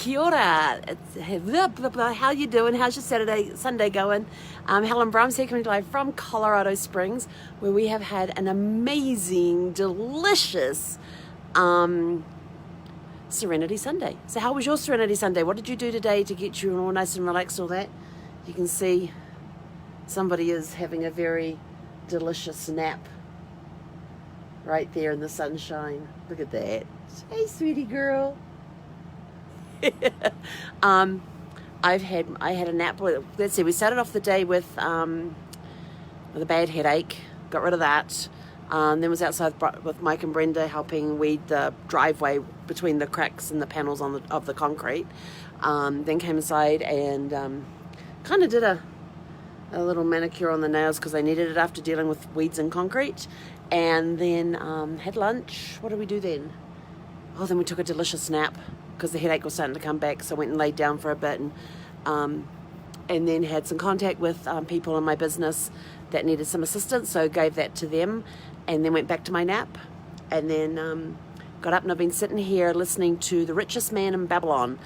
Kia ora. How you doing? How's your Sunday going? Helen Brahms here, coming live from Colorado Springs, where we have had an amazing, delicious Serenity Sunday. So how was your Serenity Sunday? What did you do today to get you all nice and relaxed, all that? You can see somebody is having a very delicious nap right there in the sunshine. Look at that. Hey, sweetie girl. I had a nap. Let's see, we started off the day with a bad headache, got rid of that. Then was outside with Mike and Brenda helping weed the driveway between the cracks and the panels of the concrete. Then came inside and kind of did a little manicure on the nails because I needed it after dealing with weeds and concrete. And then had lunch. What did we do then? Oh, then we took a delicious nap because the headache was starting to come back, so I went and laid down for a bit and then had some contact with people in my business that needed some assistance, so gave that to them, and then went back to my nap, and then got up, and I've been sitting here listening to The Richest Man in Babylon.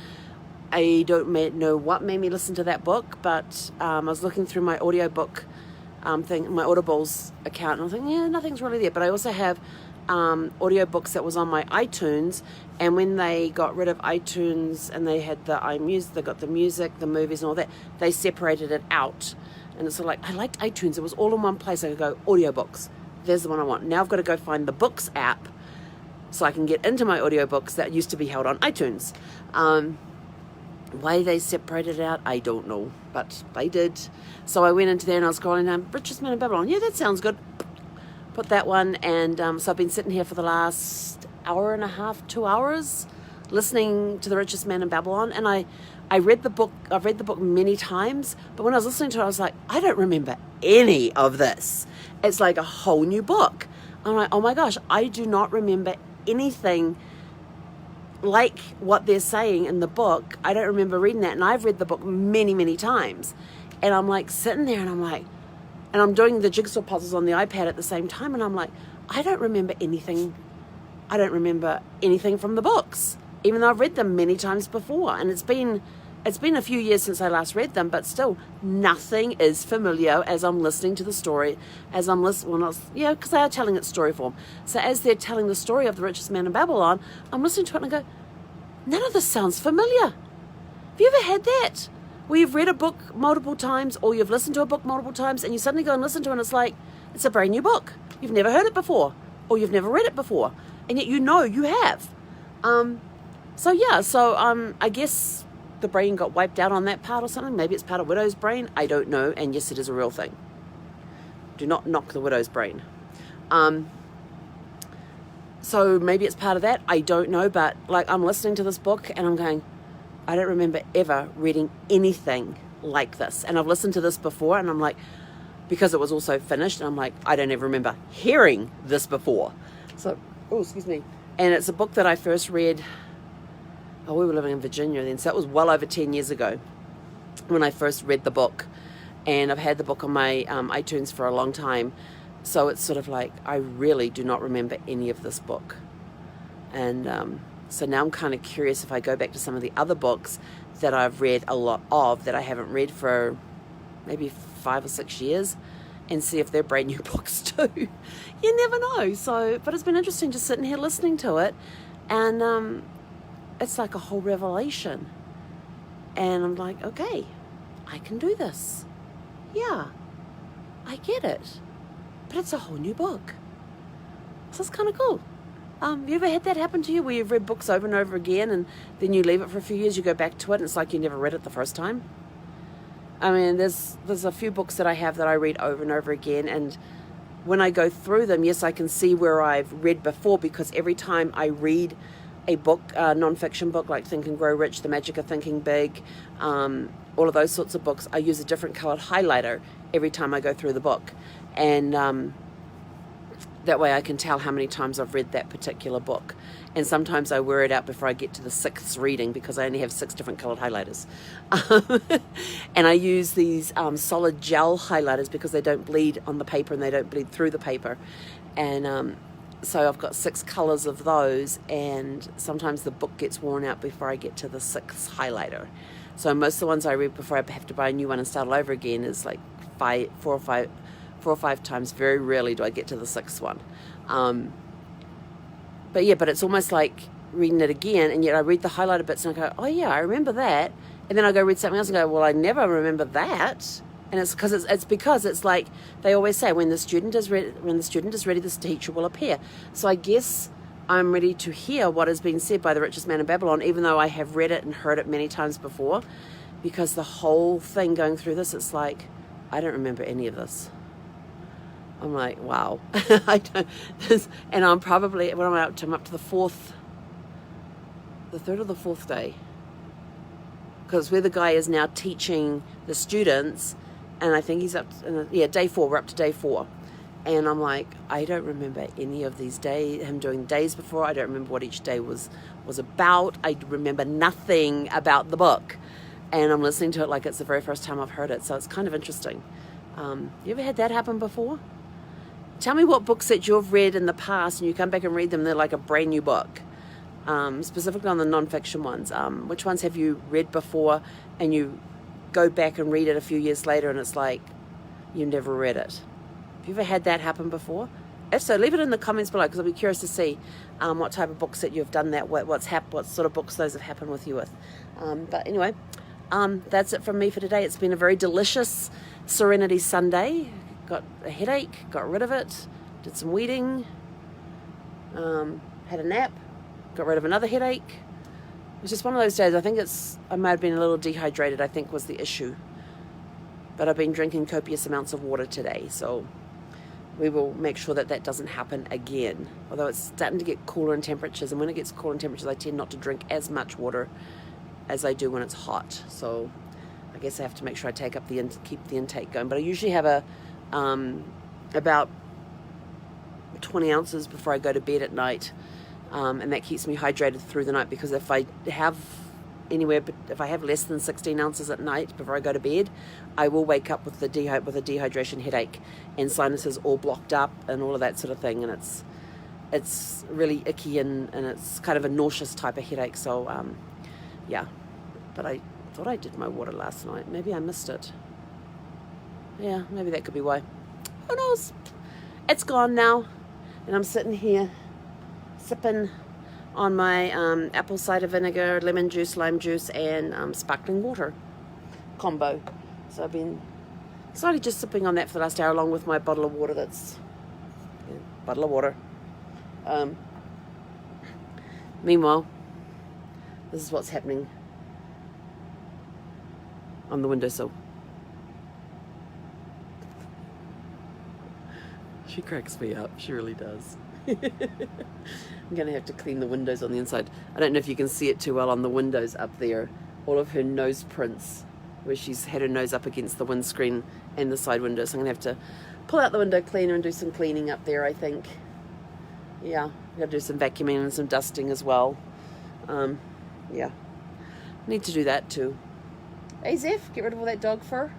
I don't know what made me listen to that book, but I was looking through my audiobook thing, my Audibles account, and I was thinking, yeah, nothing's really there, but I also have audiobooks that was on my iTunes, and when they got rid of iTunes and they had the iMusic, they got the music, the movies and all that, they separated it out. And it's sort of like, I liked iTunes, it was all in one place. I could go, audiobooks, there's the one I want. Now I've got to go find the books app so I can get into my audiobooks that used to be held on iTunes. Why they separated it out, I don't know, but they did. So I went into there and I was scrolling down, Richest Man in Babylon, yeah, that sounds good. Put that one, and so I've been sitting here for the last hour and a half, 2 hours, listening to The Richest Man in Babylon, and I read the book. I've read the book many times, but when I was listening to it, I was like, I don't remember any of this. It's like a whole new book. I'm like, oh my gosh, I do not remember anything like what they're saying in the book. I don't remember reading that, and I've read the book many, many times, and I'm like sitting there, and I'm like, and I'm doing the jigsaw puzzles on the iPad at the same time, and I'm like, I don't remember anything. I don't remember anything from the books, even though I've read them many times before. And it's been a few years since I last read them, but still, nothing is familiar as I'm listening to the story, as I'm listening, because they are telling it story form. So as they're telling the story of The Richest Man in Babylon, I'm listening to it and I go, none of this sounds familiar. Have you ever had that? Where you've read a book multiple times, or you've listened to a book multiple times, and you suddenly go and listen to it, and it's like, it's a brand new book. You've never heard it before, or you've never read it before, and yet you know you have. So I guess the brain got wiped out on that part or something. Maybe it's part of widow's brain. I don't know, and yes, it is a real thing. Do not knock the widow's brain. So maybe it's part of that. I don't know, but like I'm listening to this book, and I'm going, I don't remember ever reading anything like this. And I've listened to this before, and I'm like, because it was also finished, and I'm like, I don't ever remember hearing this before. So, excuse me. And it's a book that I first read, we were living in Virginia then, so it was well over 10 years ago when I first read the book. And I've had the book on my iTunes for a long time. So it's sort of like, I really do not remember any of this book. And so now I'm kind of curious if I go back to some of the other books that I've read a lot of that I haven't read for maybe 5 or 6 years, and see if they're brand new books too. You never know. So, but it's been interesting just sitting here listening to it, and it's like a whole revelation. And I'm like, okay, I can do this. Yeah, I get it. But it's a whole new book. So it's kind of cool. You ever had that happen to you where you've read books over and over again, and then you leave it for a few years, you go back to it, and it's like you never read it the first time? I mean, there's a few books that I have that I read over and over again, and when I go through them, yes, I can see where I've read before, because every time I read a book, a non-fiction book like Think and Grow Rich, The Magic of Thinking Big, all of those sorts of books, I use a different colored highlighter every time I go through the book. And that way I can tell how many times I've read that particular book. And sometimes I wear it out before I get to the 6th reading, because I only have 6 different colored highlighters. And I use these solid gel highlighters because they don't bleed on the paper and they don't bleed through the paper. And So I've got 6 colours of those, and sometimes the book gets worn out before I get to the 6th highlighter. So most of the ones I read before I have to buy a new one and start all over again is like 4 or 5 times. Very rarely do I get to the 6th one. But it's almost like reading it again, and yet I read the highlighter bits and I go, oh yeah, I remember that. And then I go read something else and go, well, I never remember that. And it's because it's like they always say, when the student is ready, the teacher will appear. So I guess I'm ready to hear what has been said by the richest man in Babylon, even though I have read it and heard it many times before, because the whole thing going through this, it's like, I don't remember any of this. I'm like, wow. I don't. And I'm probably, when I'm up to the 4th, the 3rd or the 4th day, because where the guy is now teaching the students, and I think he's up to, day 4. We're up to day 4. And I'm like, I don't remember any of these days, him doing days before. I don't remember what each day was about. I remember nothing about the book. And I'm listening to it like it's the very first time I've heard it. So it's kind of interesting. You ever had that happen before? Tell me what books that you've read in the past and you come back and read them, they're like a brand new book. Specifically on the non-fiction ones. Which ones have you read before and you go back and read it a few years later and it's like you never read it? Have you ever had that happen before? If so, leave it in the comments below, because I'll be curious to see what type of books that you've done that, what sort of books those have happened with you with. But anyway, that's it from me for today. It's been a very delicious Serenity Sunday. Got a headache, got rid of it, did some weeding, had a nap, got rid of another headache. It was just one of those days. I might have been a little dehydrated, I think was the issue. But I've been drinking copious amounts of water today, so we will make sure that that doesn't happen again. Although it's starting to get cooler in temperatures, and when it gets cooler in temperatures, I tend not to drink as much water as I do when it's hot. So I guess I have to make sure I keep the intake going. But I usually have about 20 ounces before I go to bed at night, and that keeps me hydrated through the night, because if I have less than 16 ounces at night before I go to bed, I will wake up with a dehydration headache and sinuses all blocked up and all of that sort of thing, and it's really icky and it's kind of a nauseous type of headache. So yeah, but I thought I did my water last night. Maybe I missed it. Yeah, maybe that could be why. Who knows? It's gone now, and I'm sitting here sipping on my apple cider vinegar, lemon juice, lime juice, and sparkling water combo. So I've been slowly just sipping on that for the last hour, along with my bottle of water. Bottle of water. Meanwhile, this is what's happening on the windowsill. She cracks me up. She really does. I'm going to have to clean the windows on the inside. I don't know if you can see it too well on the windows up there. All of her nose prints, where she's had her nose up against the windscreen and the side window. So I'm going to have to pull out the window cleaner and do some cleaning up there, I think. Yeah, I've got to do some vacuuming and some dusting as well. Yeah, need to do that too. Hey, Zeph, get rid of all that dog fur.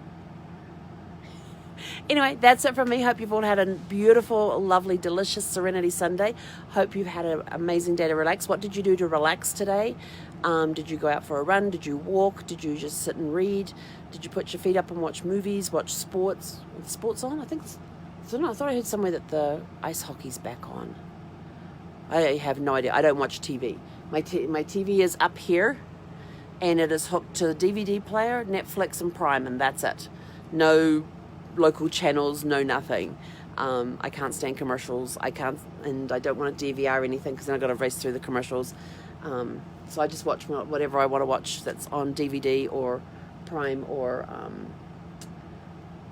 Anyway, that's it from me. Hope you've all had a beautiful, lovely, delicious Serenity Sunday. Hope you've had an amazing day to relax. What did you do to relax today? Did you go out for a run? Did you walk? Did you just sit and read? Did you put your feet up and watch movies, watch sports? Are the sports on? I thought I heard somewhere that the ice hockey's back on. I have no idea. I don't watch TV. My TV is up here, and it is hooked to the DVD player, Netflix, and Prime, and that's it. No local channels, no nothing. I can't stand commercials. I don't want to DVR anything, because then I've got to race through the commercials. So I just watch whatever I want to watch that's on DVD or Prime or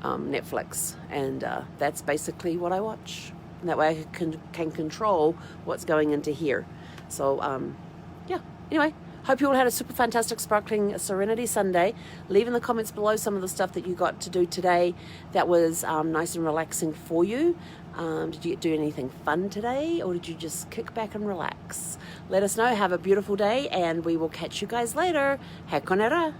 Netflix, and that's basically what I watch. And that way I can control what's going into here. So yeah, anyway, hope you all had a super fantastic, sparkling Serenity Sunday. Leave in the comments below some of the stuff that you got to do today that was nice and relaxing for you. Did you do anything fun today, or did you just kick back and relax? Let us know. Have a beautiful day, and we will catch you guys later. Hakonera.